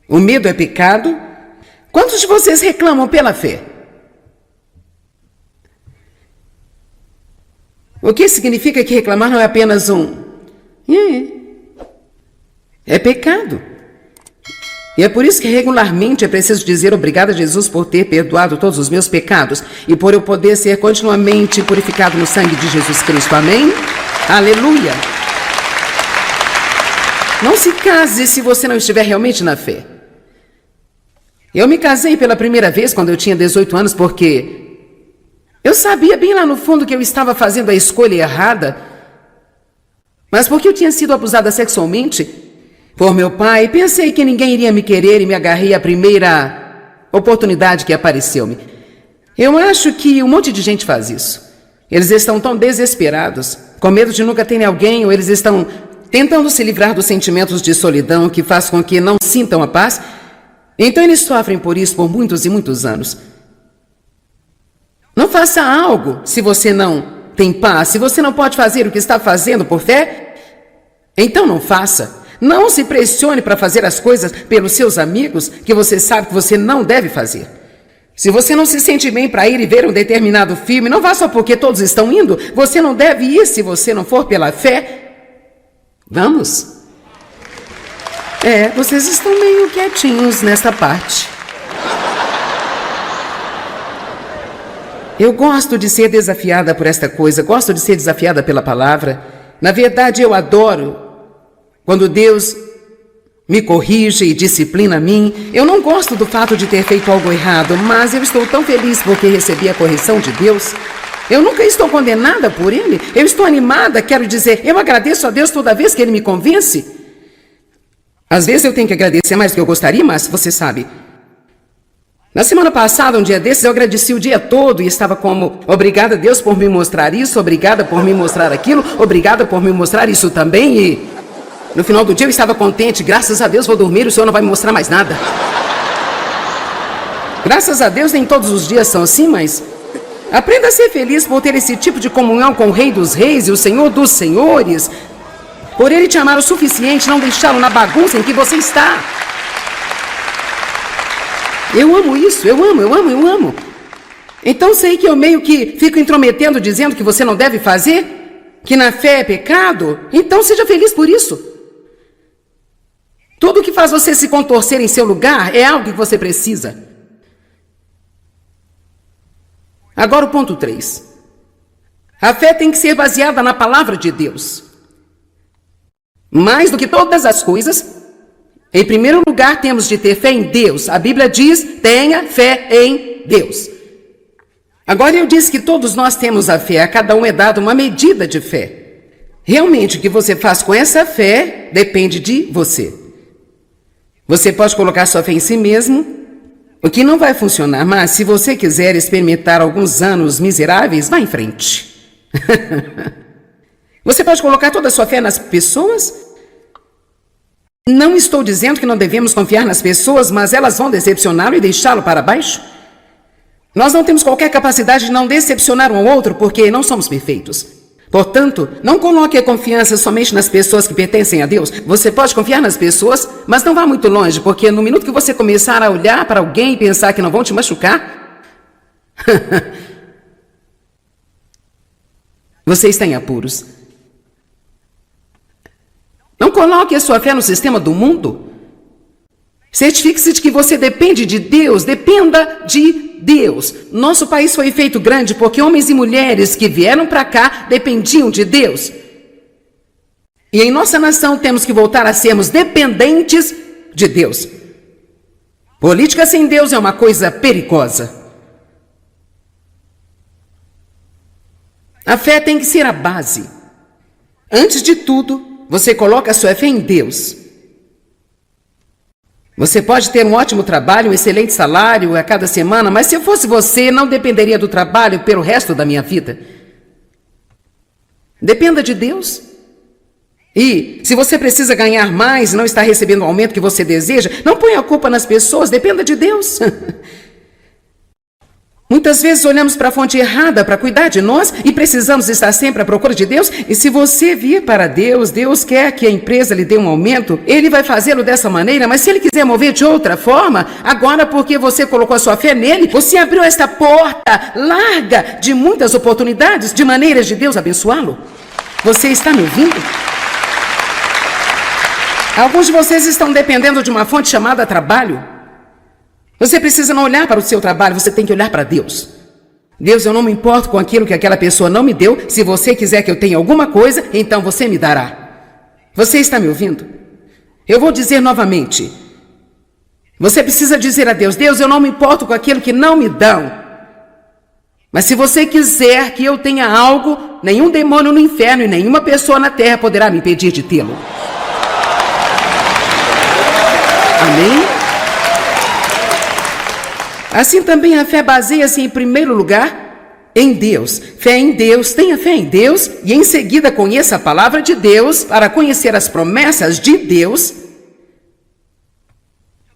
Speaker 1: o medo é pecado. Quantos de vocês reclamam pela fé? O que significa que reclamar não é apenas é pecado. E é por isso que regularmente é preciso dizer obrigado a Jesus por ter perdoado todos os meus pecados e por eu poder ser continuamente purificado no sangue de Jesus Cristo. Amém? Aleluia! Não se case se você não estiver realmente na fé. Eu me casei pela primeira vez quando eu tinha 18 anos porque eu sabia bem lá no fundo que eu estava fazendo a escolha errada, mas porque eu tinha sido abusada sexualmente por meu pai, pensei que ninguém iria me querer e me agarrei à primeira oportunidade que apareceu-me. Eu acho que um monte de gente faz isso. Eles estão tão desesperados, com medo de nunca terem alguém, ou eles estão tentando se livrar dos sentimentos de solidão que faz com que não sintam a paz. Então eles sofrem por isso por muitos e muitos anos. Não faça algo se você não tem paz. Se você não pode fazer o que está fazendo por fé, então não faça. Não se pressione para fazer as coisas pelos seus amigos que você sabe que você não deve fazer. Se você não se sente bem para ir e ver um determinado filme, não vá só porque todos estão indo. Você não deve ir se você não for pela fé. Vamos? Vocês estão meio quietinhos nessa parte. Eu gosto de ser desafiada por esta coisa, gosto de ser desafiada pela palavra. Na verdade, eu adoro quando Deus me corrige e disciplina a mim. Eu não gosto do fato de ter feito algo errado, mas eu estou tão feliz porque recebi a correção de Deus. Eu nunca estou condenada por Ele. Eu estou animada, quero dizer, eu agradeço a Deus toda vez que Ele me convence. Às vezes eu tenho que agradecer mais do que eu gostaria, mas você sabe. Na semana passada, um dia desses, eu agradeci o dia todo e estava como, obrigada a Deus por me mostrar isso, obrigada por me mostrar aquilo, obrigada por me mostrar isso também e... no final do dia eu estava contente, graças a Deus vou dormir, o Senhor não vai me mostrar mais nada. Graças a Deus nem todos os dias são assim, mas aprenda a ser feliz por ter esse tipo de comunhão com o Rei dos Reis e o Senhor dos Senhores, por Ele te amar o suficiente, não deixá-lo na bagunça em que você está. Eu amo isso, eu amo. Então sei que eu meio que fico intrometendo dizendo que você não deve fazer, que na fé é pecado, então seja feliz por isso. Tudo que faz você se contorcer em seu lugar é algo que você precisa. Agora o ponto 3. A fé tem que ser baseada na palavra de Deus. Mais do que todas as coisas, em primeiro lugar temos de ter fé em Deus. A Bíblia diz, tenha fé em Deus. Agora eu disse que todos nós temos a fé, a cada um é dado uma medida de fé. Realmente o que você faz com essa fé depende de você. Você pode colocar sua fé em si mesmo, o que não vai funcionar, mas se você quiser experimentar alguns anos miseráveis, vá em frente. Você pode colocar toda a sua fé nas pessoas, Não estou dizendo que não devemos confiar nas pessoas, mas elas vão decepcioná-lo e deixá-lo para baixo. Nós não temos qualquer capacidade de não decepcionar um ao outro porque não somos perfeitos. Portanto, não coloque a confiança somente nas pessoas que pertencem a Deus. Você pode confiar nas pessoas, mas não vá muito longe, porque no minuto que você começar a olhar para alguém e pensar que não vão te machucar, você está em apuros. Não coloque a sua fé no sistema do mundo. Certifique-se de que você depende de Deus, dependa de Deus. Nosso país foi feito grande porque homens e mulheres que vieram para cá dependiam de Deus. E em nossa nação temos que voltar a sermos dependentes de Deus. Política sem Deus é uma coisa perigosa. A fé tem que ser a base. Antes de tudo, você coloca a sua fé em Deus. Você pode ter um ótimo trabalho, um excelente salário a cada semana, mas se eu fosse você, não dependeria do trabalho pelo resto da minha vida. Dependa de Deus. E se você precisa ganhar mais e não está recebendo o aumento que você deseja, não ponha a culpa nas pessoas, dependa de Deus. Muitas vezes olhamos para a fonte errada para cuidar de nós e precisamos estar sempre à procura de Deus. E se você vir para Deus, Deus quer que a empresa lhe dê um aumento, Ele vai fazê-lo dessa maneira, mas se Ele quiser mover de outra forma, agora porque você colocou a sua fé nele, você abriu esta porta larga de muitas oportunidades, de maneiras de Deus abençoá-lo. Você está me ouvindo? Alguns de vocês estão dependendo de uma fonte chamada trabalho. Você precisa não olhar para o seu trabalho, você tem que olhar para Deus. Deus, eu não me importo com aquilo que aquela pessoa não me deu. Se você quiser que eu tenha alguma coisa, então você me dará. Você está me ouvindo? Eu vou dizer novamente. Você precisa dizer a Deus, Deus, eu não me importo com aquilo que não me dão. Mas se você quiser que eu tenha algo, nenhum demônio no inferno e nenhuma pessoa na terra poderá me impedir de tê-lo. Amém? Assim também a fé baseia-se em primeiro lugar em Deus. Fé em Deus, tenha fé em Deus e em seguida conheça a palavra de Deus para conhecer as promessas de Deus,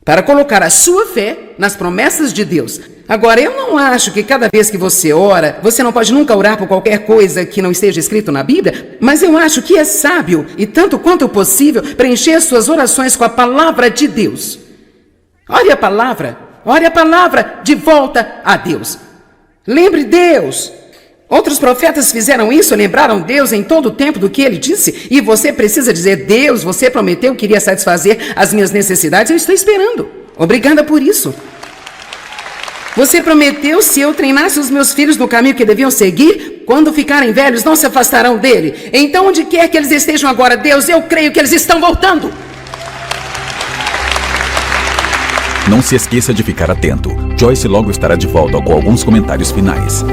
Speaker 1: para colocar a sua fé nas promessas de Deus. Agora, eu não acho que cada vez que você ora, você não pode nunca orar por qualquer coisa que não esteja escrito na Bíblia, mas eu acho que é sábio e tanto quanto possível preencher suas orações com a palavra de Deus. Ore a palavra de volta a Deus. Lembre Deus. Outros profetas fizeram isso, lembraram Deus em todo o tempo do que Ele disse. E você precisa dizer, Deus, você prometeu que iria satisfazer as minhas necessidades, eu estou esperando. Obrigada por isso. Você prometeu, se eu treinasse os meus filhos no caminho que deviam seguir, quando ficarem velhos não se afastarão dele. Então onde quer que eles estejam agora, Deus, eu creio que eles estão voltando.
Speaker 2: Não se esqueça de ficar atento. Joyce logo estará de volta com alguns comentários finais.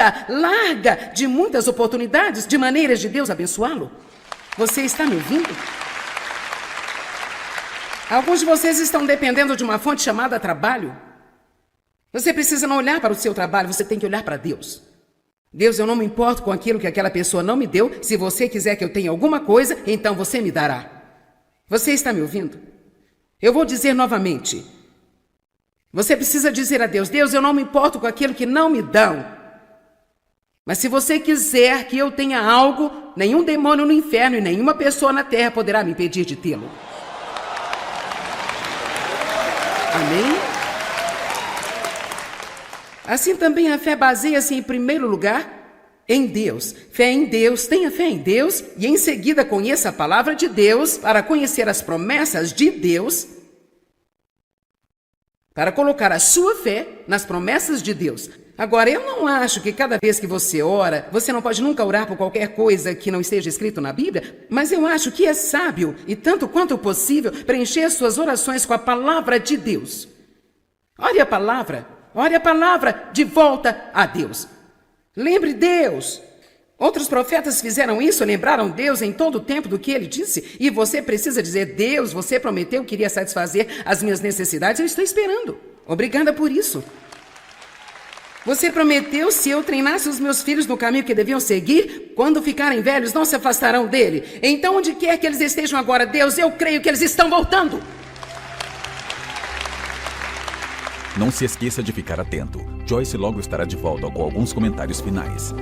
Speaker 1: lista larga de muitas oportunidades, de maneiras de Deus abençoá-lo. Você está me ouvindo? Alguns de vocês estão dependendo de uma fonte chamada trabalho. Você precisa não olhar para o seu trabalho, você tem que olhar para Deus. Deus, eu não me importo com aquilo que aquela pessoa não me deu. Se você quiser que eu tenha alguma coisa, então você me dará. Você está me ouvindo? Eu vou dizer novamente. Você precisa dizer a Deus, Deus, eu não me importo com aquilo que não me dão. Mas se você quiser que eu tenha algo, nenhum demônio no inferno e nenhuma pessoa na terra poderá me impedir de tê-lo. Amém? Assim também a fé baseia-se em primeiro lugar em Deus. Fé em Deus, tenha fé em Deus e em seguida conheça a palavra de Deus para conhecer as promessas de Deus, para colocar a sua fé nas promessas de Deus. Agora, eu não acho que cada vez que você ora, você não pode nunca orar por qualquer coisa que não esteja escrito na Bíblia, mas eu acho que é sábio e tanto quanto possível preencher suas orações com a palavra de Deus. Ore a palavra de volta a Deus. Lembre Deus. Outros profetas fizeram isso, lembraram Deus em todo o tempo do que ele disse. E você precisa dizer, Deus, você prometeu que iria satisfazer as minhas necessidades, eu estou esperando. Obrigada por isso. Você prometeu, se eu treinasse os meus filhos no caminho que deviam seguir, quando ficarem velhos não se afastarão dele. Então, onde quer que eles estejam agora, Deus, eu creio que eles estão voltando.
Speaker 2: Não se esqueça de ficar atento. Joyce logo estará de volta com alguns comentários finais.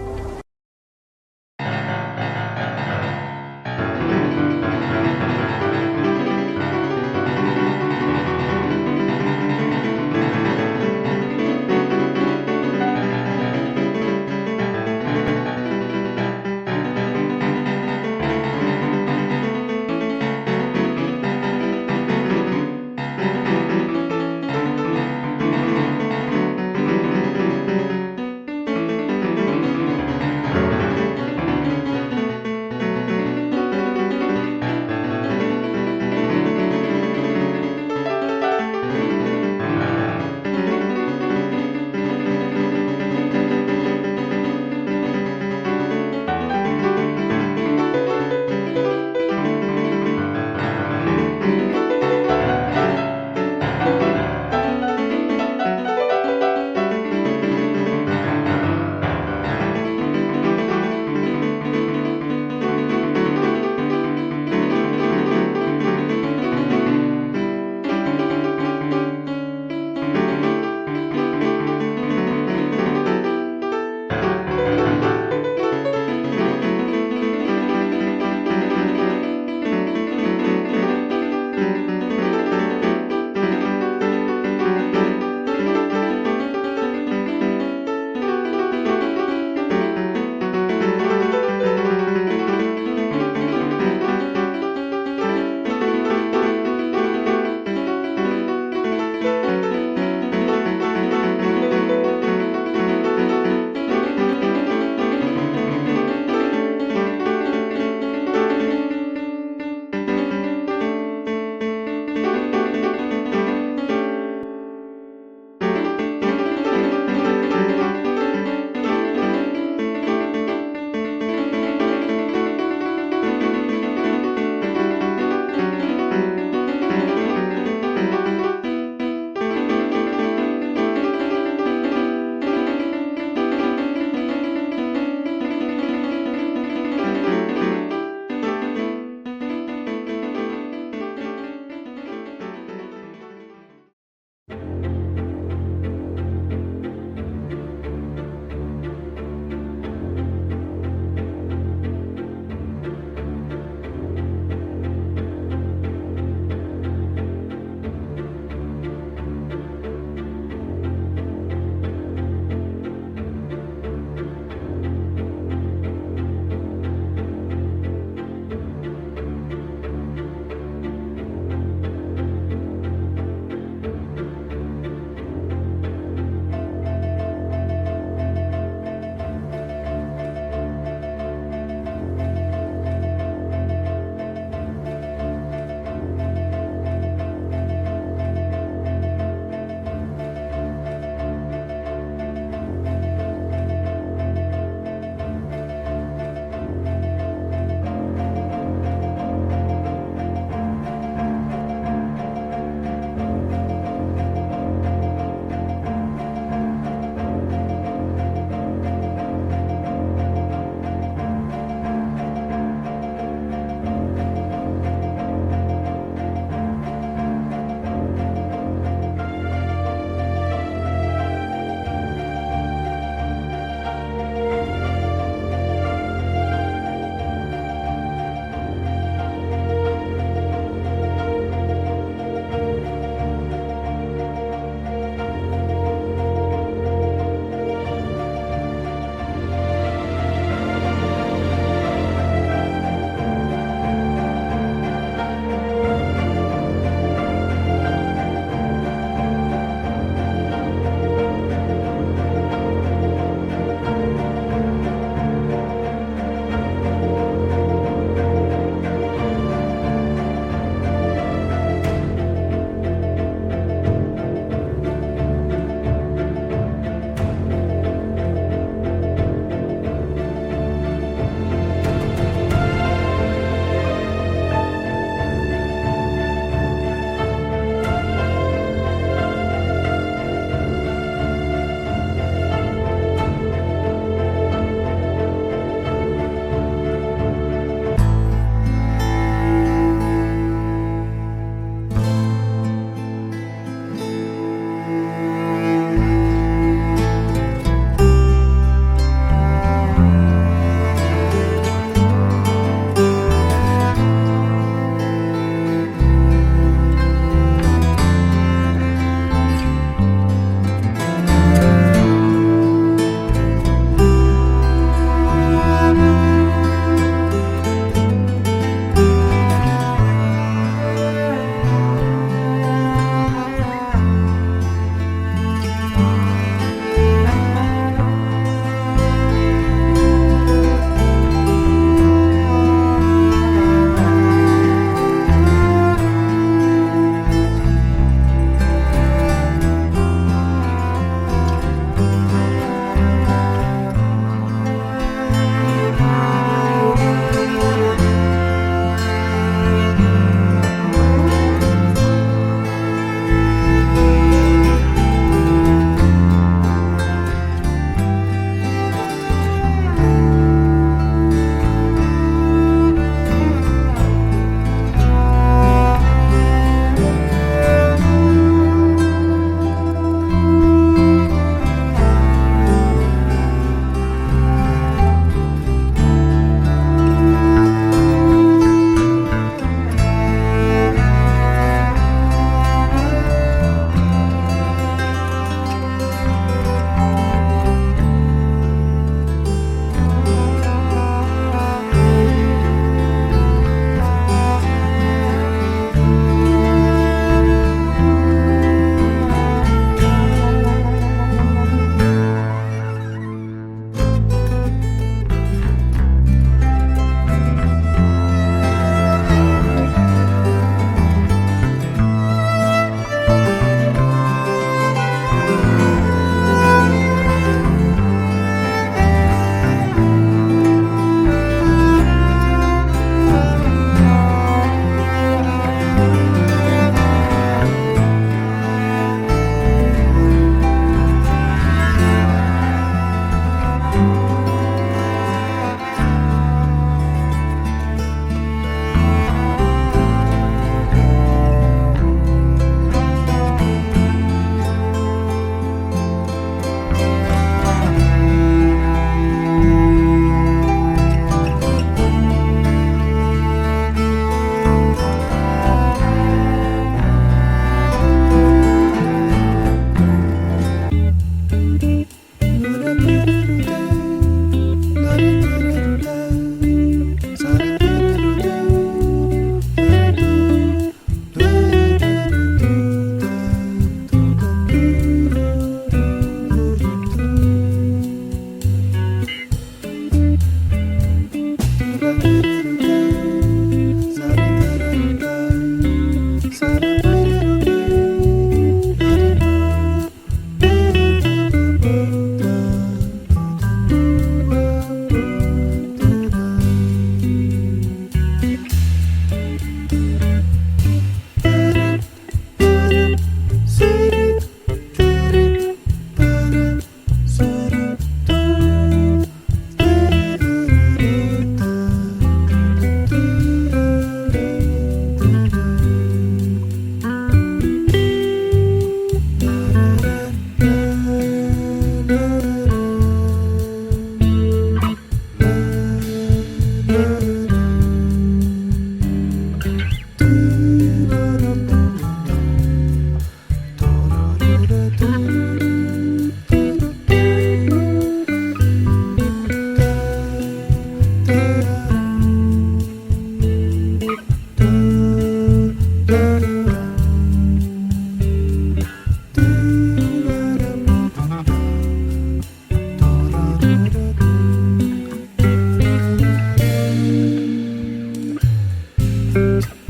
Speaker 2: Música